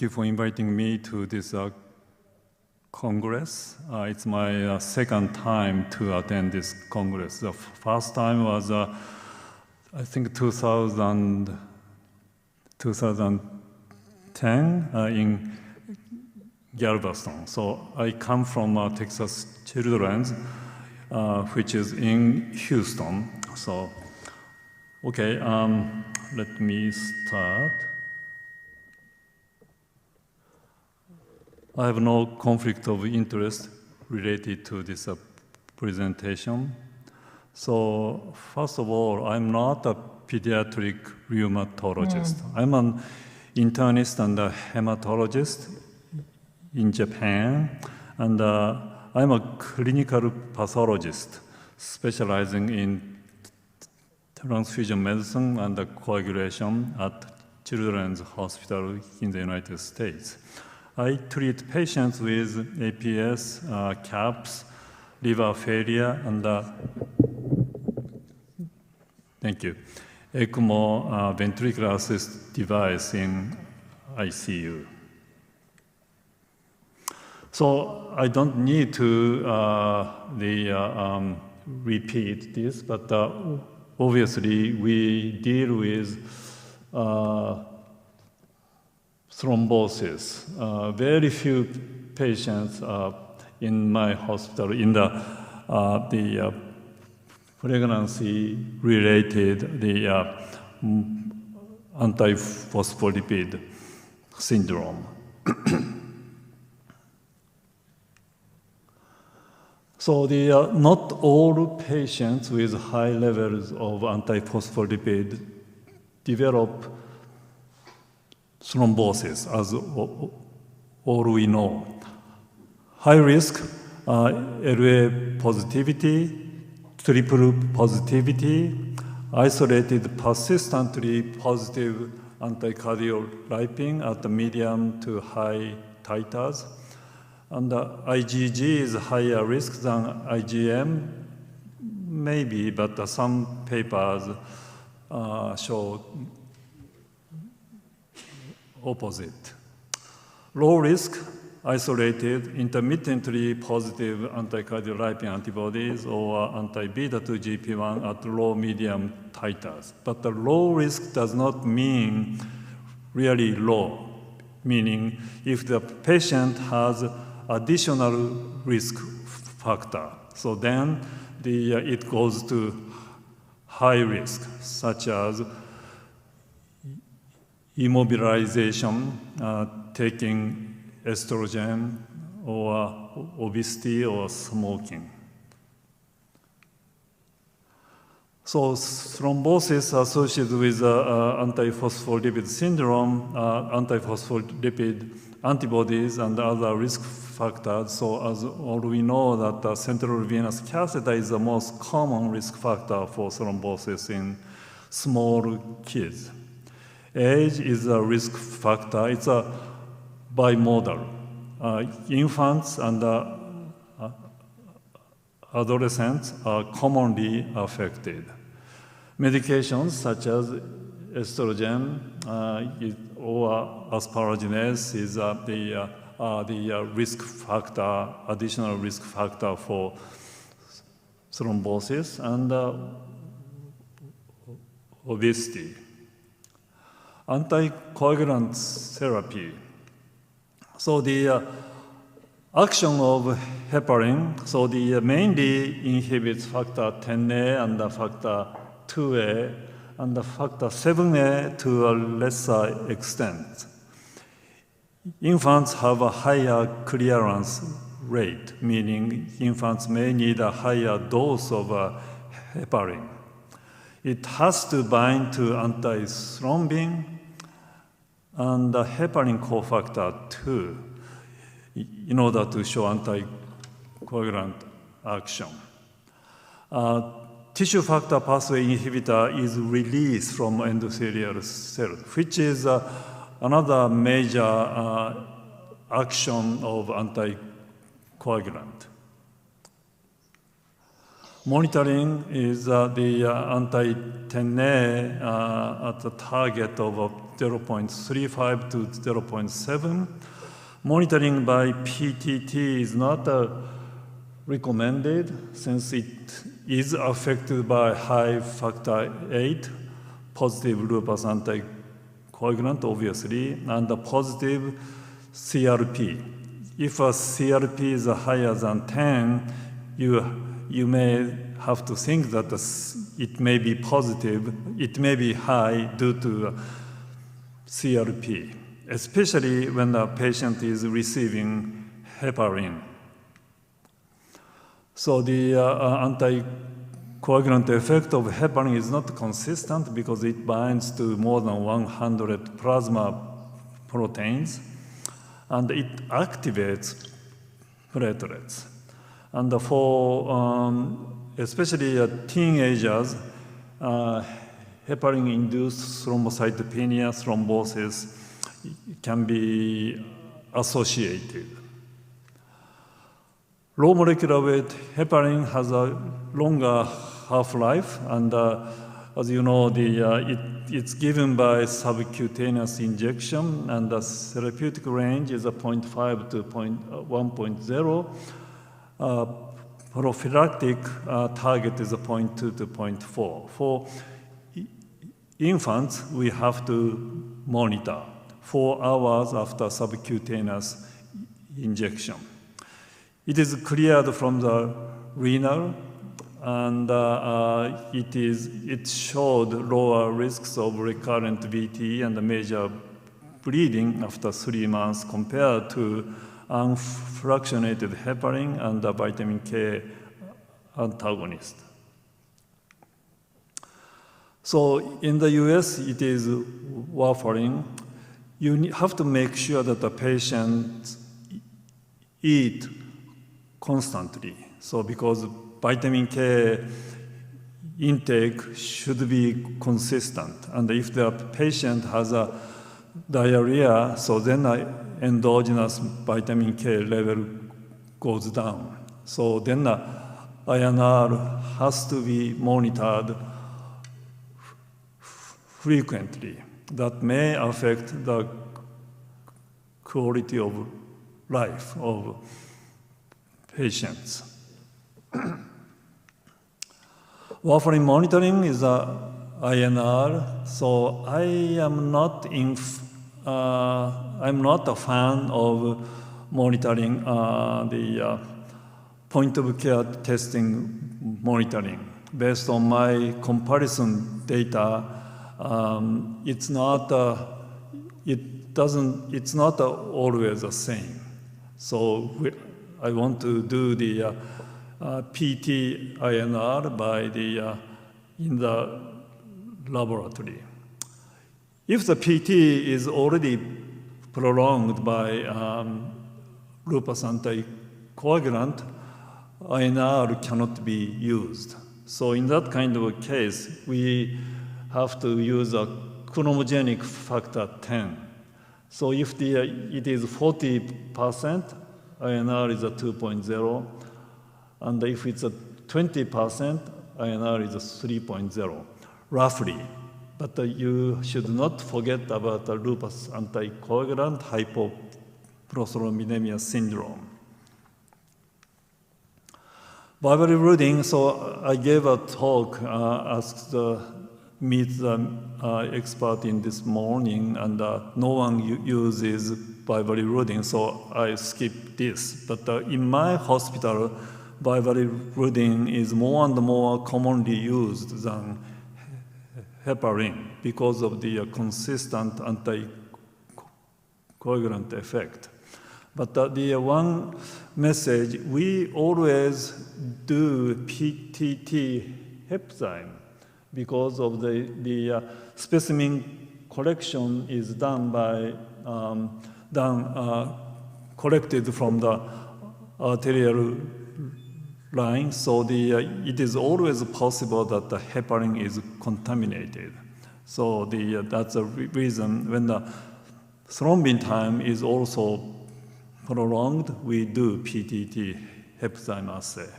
Thank you for inviting me to this Congress. It's my second time to attend this Congress. The first time was, I think, 2010 in Galveston. So I come from Texas Children's, which is in Houston. So, okay, let me start. I have no conflict of interest related to this presentation. So, first of all, I'm not a pediatric rheumatologist. I'm an internist and a hematologist in Japan, and I'm a clinical pathologist specializing in transfusion medicine and coagulation at Children's Hospital in the United States. I treat patients with APS, CAPS, liver failure, and thank you, ECMO ventricular assist device in ICU. So I don't need to repeat this, but obviously we deal with thrombosis. Very few patients in my hospital in the pregnancy-related antiphospholipid syndrome. So not all patients with high levels of antiphospholipid develop thrombosis, as all we know. High risk, LA positivity, triple positivity, isolated persistently positive anticardiolipin at the medium to high titers. And IgG is higher risk than IgM, maybe, but some papers show opposite. Low risk, isolated, intermittently positive anticardiolipin antibodies or anti-beta-2-GP1 at low, medium titers. But the low risk does not mean really low, meaning if the patient has additional risk factor, so then it goes to high risk, such as immobilization, taking estrogen, or obesity, or smoking. So thrombosis associated with antiphospholipid syndrome, antiphospholipid antibodies, and other risk factors. So as all we know that central venous catheter is the most common risk factor for thrombosis in small kids. Age is a risk factor. It's a bimodal. Infants and adolescents are commonly affected. Medications such as estrogen or asparaginase is the risk factor, additional risk factor for thrombosis, and obesity. Anticoagulant therapy. So the action of heparin, so the mainly inhibits factor 10A and factor 2A and factor 7A to a lesser extent. Infants have a higher clearance rate, meaning infants may need a higher dose of heparin. It has to bind to antithrombin and heparin cofactor 2 in order to show anticoagulant action. Tissue factor pathway inhibitor is released from endothelial cells, which is another major action of anticoagulant. Monitoring is the anti-10A at the target of 0.35 to 0.7. Monitoring by PTT is not recommended since it is affected by high factor VIII, positive lupus anticoagulant, obviously, and the positive CRP. If a CRP is higher than 10, you may have to think that it may be positive, it may be high due to CRP, especially when the patient is receiving heparin. So the anticoagulant effect of heparin is not consistent because it binds to more than 100 plasma proteins, and it activates platelets. And for especially teenagers, heparin-induced thrombocytopenia, thrombosis can be associated. Low molecular weight heparin has a longer half-life, and as you know, it's given by subcutaneous injection, and the therapeutic range is 0.5 to 1.0. Prophylactic target is 0.2 to 0.4. For infants, we have to monitor 4 hours after subcutaneous injection. It is cleared from the renal, and it showed lower risks of recurrent VT and major bleeding after 3 months compared to unfractionated heparin and the vitamin K antagonist. So in the US, it is warfarin. You have to make sure that the patient eat constantly. So because vitamin K intake should be consistent. And if the patient has a diarrhea, so then endogenous vitamin K level goes down. So then INR has to be monitored frequently. That may affect the quality of life of patients. Warfarin monitoring is INR, so I'm not a fan of monitoring the point of care testing monitoring. Based on my comparison data, it's not always the same. So I want to do the PT INR in the laboratory. If the PT is already prolonged by lupus anticoagulant, INR cannot be used. So in that kind of a case, we have to use a chromogenic factor 10. So if it is 40%, INR is 2.0, and if it's 20%, INR is 3.0, roughly. But you should not forget about the lupus anticoagulant hypoprothrombinemia syndrome. Bilirubin, so I gave a talk, asked meet the expert in this morning, and no one uses bilirubin, so I skipped this. But in my hospital, bilirubin is more and more commonly used than heparin because of the consistent anticoagulant effect. But the one message, we always do PTT hepzyme because of the specimen collection is collected from the arterial line, so it is always possible that the heparin is contaminated. So that's the reason when the thrombin time is also prolonged, we do PTT hepzyme assay.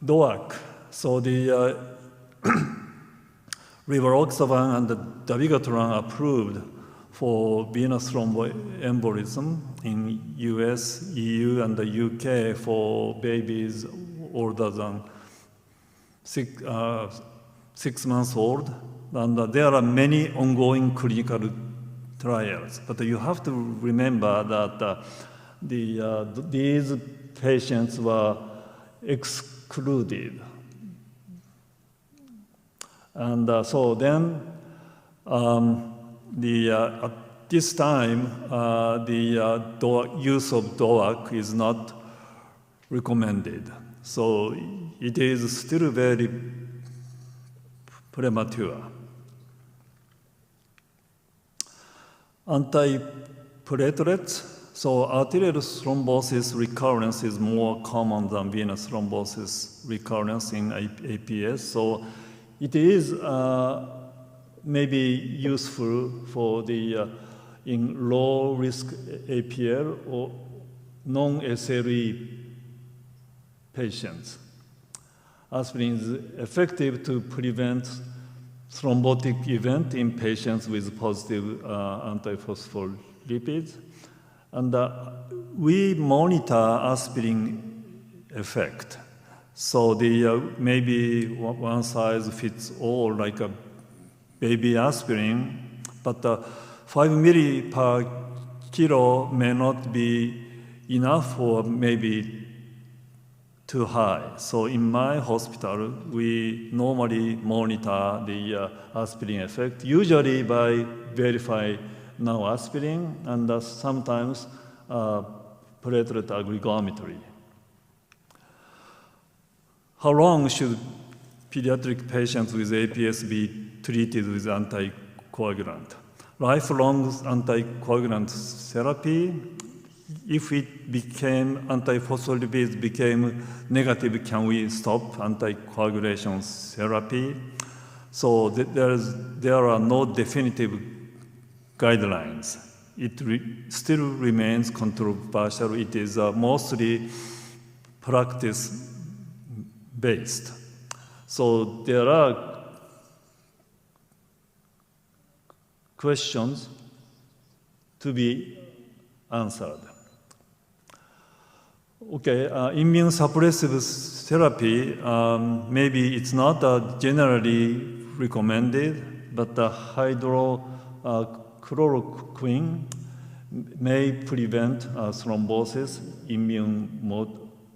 DOAC, so the rivaroxaban and dabigatran approved for venous thromboembolism in US, EU, and the UK for babies older than 6 months old. And there are many ongoing clinical trials. But you have to remember that these patients were excluded. And so then, at this time, the use of DOAC is not recommended. So it is still very premature. Antiplatelets, so arterial thrombosis recurrence is more common than venous thrombosis recurrence in APS. So it is maybe useful for the in low-risk APL or non-SLE patients. Aspirin is effective to prevent thrombotic event in patients with positive antiphospholipids. And we monitor aspirin effect. So the maybe one size fits all, like a baby aspirin, but 5 milli per kilo may not be enough or maybe too high. So in my hospital, we normally monitor the aspirin effect, usually by verify now aspirin and sometimes platelet aggregometry. How long should pediatric patients with APS be treated with anticoagulant? Lifelong anticoagulant therapy. If it became antiphospholipids became negative, can we stop anticoagulation therapy? So there are no definitive guidelines. It still remains controversial. It is mostly practice-based. So there are questions to be answered. Okay, immune suppressive therapy, maybe it's not generally recommended, but hydrochloroquine may prevent thrombosis, immune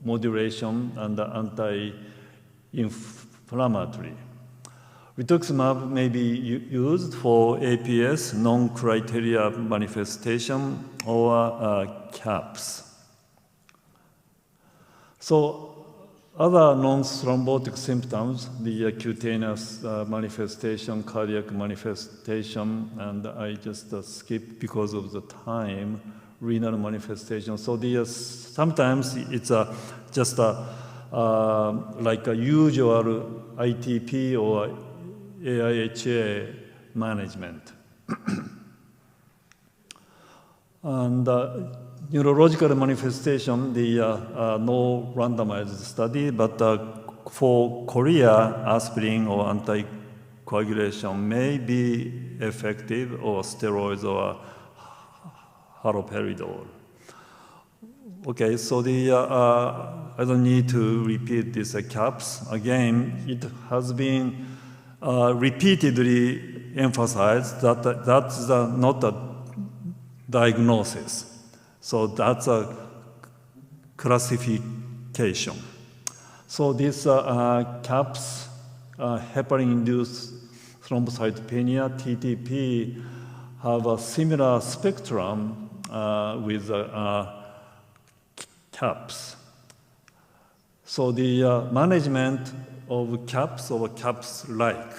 modulation, and anti-inflammatory. Rituximab may be used for APS, non-criteria manifestation, or CAPS. So other non-thrombotic symptoms, the cutaneous manifestation, cardiac manifestation, and I just skip because of the time, renal manifestation. So sometimes it's just like a usual ITP or AIHA management. And neurological manifestation, no randomized study, but for Korea, aspirin or anticoagulation may be effective, or steroids or haloperidol. Okay, so I don't need to repeat this CAPS. Again, it has been repeatedly emphasized that that's not a diagnosis. So that's a classification. So this CAPS, heparin-induced thrombocytopenia, TTP, have a similar spectrum with CAPS. So the management of CAPS or CAPS-like.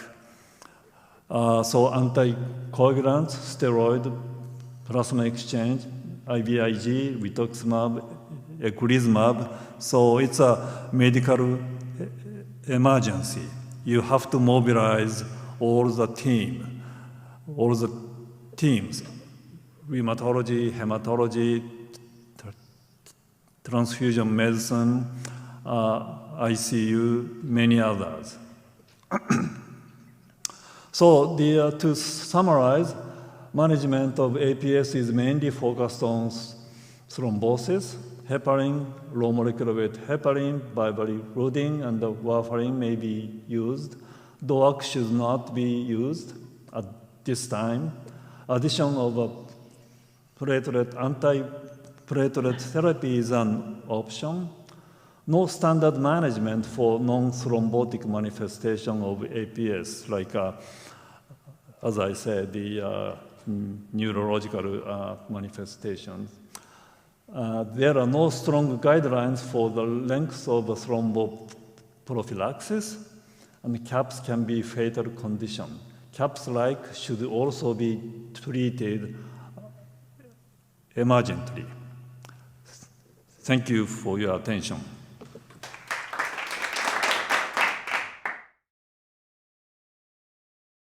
So anticoagulants, steroid, plasma exchange, IVIG, rituximab, eculizumab. So it's a medical emergency. You have to mobilize all the teams, rheumatology, hematology, transfusion medicine, ICU, many others. So to summarize, management of APS is mainly focused on thrombosis, heparin, low molecular weight heparin, bilirubin, and the warfarin may be used. DOAC should not be used at this time. Addition of a anti-platelet therapy is an option. No standard management for non-thrombotic manifestation of APS, like, as I said, the neurological manifestations. There are no strong guidelines for the length of thromboprophylaxis, and CAPS can be fatal condition. CAPS-like should also be treated emergently. Thank you for your attention.